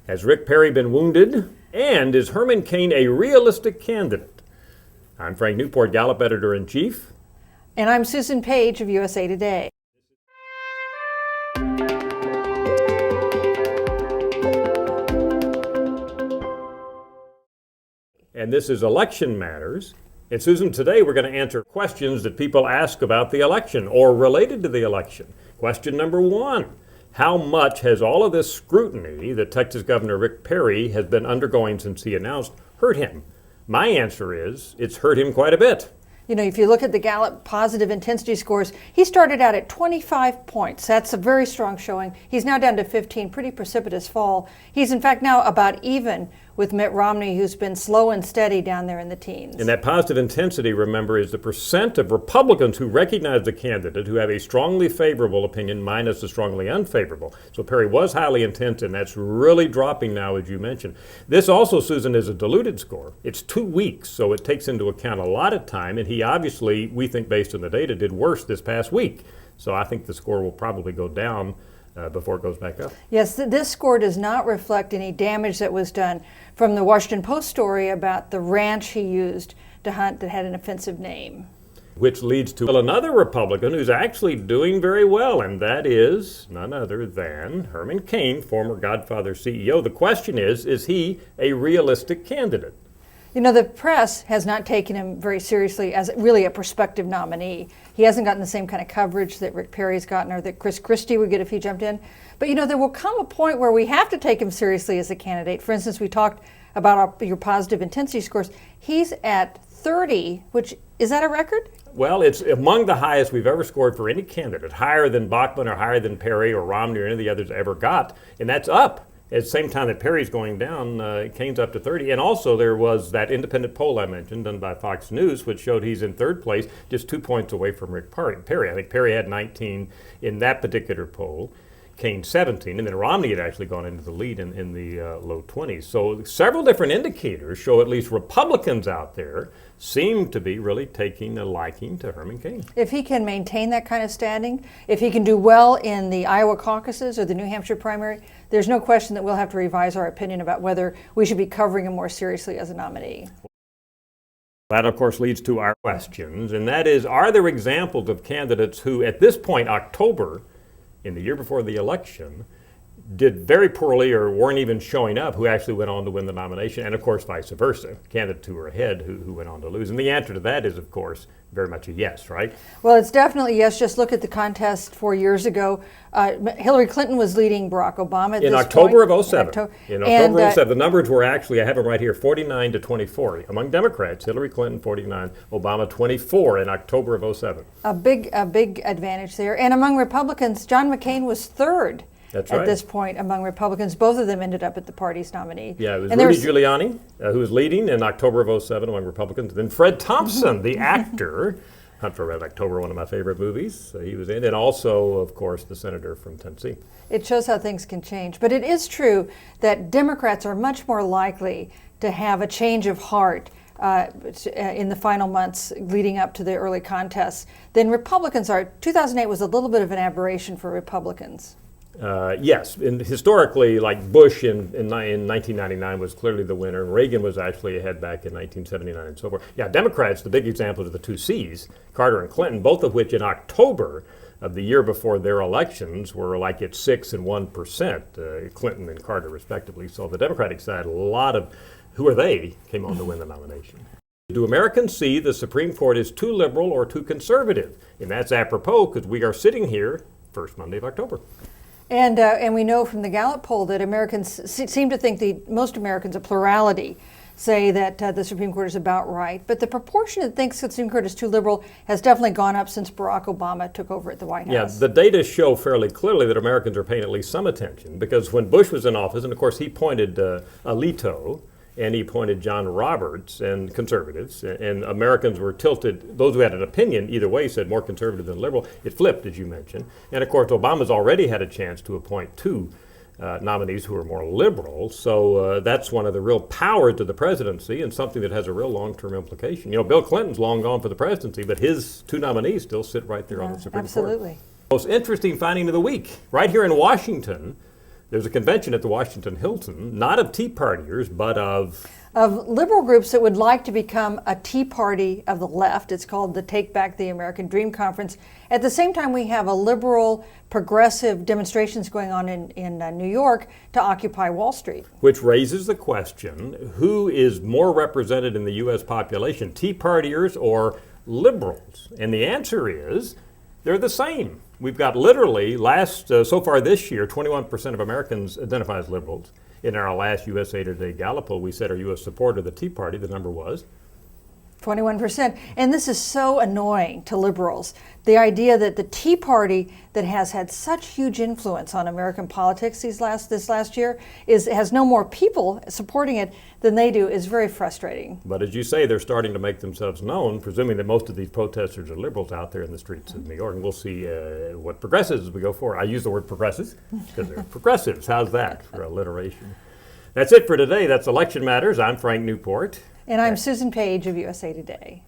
Has Rick Perry been wounded? And is Herman Cain a realistic candidate? I'm Frank Newport, Gallup Editor-in-Chief. And I'm Susan Page of USA Today. And this is Election Matters. And Susan, today we're going to answer questions that people ask about the election or related to the election. Question number one, how much has all of this scrutiny that Texas Governor Rick Perry has been undergoing since he announced hurt him? My answer is, it's hurt him quite a bit. You know, if you look at the Gallup positive intensity scores, he started out at 25 points. That's a very strong showing. He's now down to 15, pretty precipitous fall. He's in fact now about even with Mitt Romney, who's been slow and steady down there in the teens. And that positive intensity, remember, is the percent of Republicans who recognize the candidate who have a strongly favorable opinion minus the strongly unfavorable. So Perry was highly intense, and that's really dropping now, as you mentioned. This also, Susan, is a diluted score. It's 2 weeks, so it takes into account a lot of time, and he obviously, we think based on the data, did worse this past week. So I think the score will probably go down before it goes back up. Yes, this score does not reflect any damage that was done from the Washington Post story about the ranch he used to hunt that had an offensive name. Which leads to another Republican who's actually doing very well, and that is none other than Herman Cain, former Godfather CEO. The question is he a realistic candidate? You know, the press has not taken him very seriously as really a prospective nominee. He hasn't gotten the same kind of coverage that Rick Perry's gotten or that Chris Christie would get if he jumped in. But, you know, there will come a point where we have to take him seriously as a candidate. For instance, we talked about your positive intensity scores. He's at 30, which, is that a record? Well, it's among the highest we've ever scored for any candidate, higher than Bachmann or higher than Perry or Romney or any of the others ever got, and that's up. At the same time that Perry's going down, Cain's up to 30. And also there was that independent poll I mentioned done by Fox News, which showed he's in third place, just 2 points away from Rick Perry. I think Perry had 19 in that particular poll, Cain 17, and then Romney had actually gone into the lead in the low 20s. So several different indicators show at least Republicans out there seem to be really taking a liking to Herman Cain. If he can maintain that kind of standing, if he can do well in the Iowa caucuses or the New Hampshire primary, there's no question that we'll have to revise our opinion about whether we should be covering him more seriously as a nominee. That, of course, leads to our questions, and that is, are there examples of candidates who, at this point, October, in the year before the election, did very poorly or weren't even showing up, who actually went on to win the nomination, and of course vice versa, candidates who were ahead who went on to lose? And the answer to that is, of course, very much a yes, right? Well, it's definitely yes. Just look at the contest 4 years ago. Hillary Clinton was leading Barack Obama at in this October point. of 07. In October of 07. The numbers were actually, I have them right here, 49 to 24. Among Democrats, Hillary Clinton 49, Obama 24 in October of 07. A big advantage there. And among Republicans, John McCain was third. That's at right. this point among Republicans. Both of them ended up at the party's nominee. Yeah, it was Rudy Giuliani, who was leading in October of 07 among Republicans. Then Fred Thompson, the actor, Hunt for Red October, one of my favorite movies, he was in. And also, of course, the senator from Tennessee. It shows how things can change. But it is true that Democrats are much more likely to have a change of heart in the final months leading up to the early contests than Republicans are. 2008 was a little bit of an aberration for Republicans. Yes, and historically, like Bush in 1999 was clearly the winner. Reagan was actually ahead back in 1979 and so forth. Yeah, Democrats, the big examples are the two C's, Carter and Clinton, both of which in October of the year before their elections were like at 6% and 1%, Clinton and Carter respectively. So the Democratic side, a lot of who are they came on to win the nomination. Do Americans see the Supreme Court as too liberal or too conservative? And that's apropos because we are sitting here first Monday of October. And we know from the Gallup poll that Americans seem to think most Americans, a plurality, say that the Supreme Court is about right. But the proportion that thinks the Supreme Court is too liberal has definitely gone up since Barack Obama took over at the White House. Yeah, the data show fairly clearly that Americans are paying at least some attention because when Bush was in office, and of course he appointed Alito, and he appointed John Roberts and conservatives, and Americans were tilted. Those who had an opinion either way said more conservative than liberal. It flipped, as you mentioned. And of course, Obama's already had a chance to appoint two nominees who are more liberal. So that's one of the real powers to the presidency and something that has a real long-term implication. You know, Bill Clinton's long gone for the presidency, but his two nominees still sit right there on the Supreme Court. Absolutely. Most interesting finding of the week, right here in Washington, there's a convention at the Washington Hilton, not of Tea Partiers, but of liberal groups that would like to become a Tea Party of the left. It's called the Take Back the American Dream Conference. At the same time, we have a liberal, progressive demonstrations going on in New York to occupy Wall Street. which raises the question, who is more represented in the U.S. population, Tea Partiers or liberals? And the answer is they're the same. We've got literally so far this year, 21% of Americans identify as liberals. In our last USA Today Gallup poll, we said our U.S. supporter of the Tea Party, the number was 21%. And this is so annoying to liberals. The idea that the Tea Party, that has had such huge influence on American politics this last year, has no more people supporting it than they do, is very frustrating. But as you say, they're starting to make themselves known, presuming that most of these protesters are liberals out there in the streets of New York. And we'll see what progressives as we go forward. I use the word progressives because they're progressives. How's that for alliteration? That's it for today. That's Election Matters. I'm Frank Newport. And I'm Susan Page of USA Today.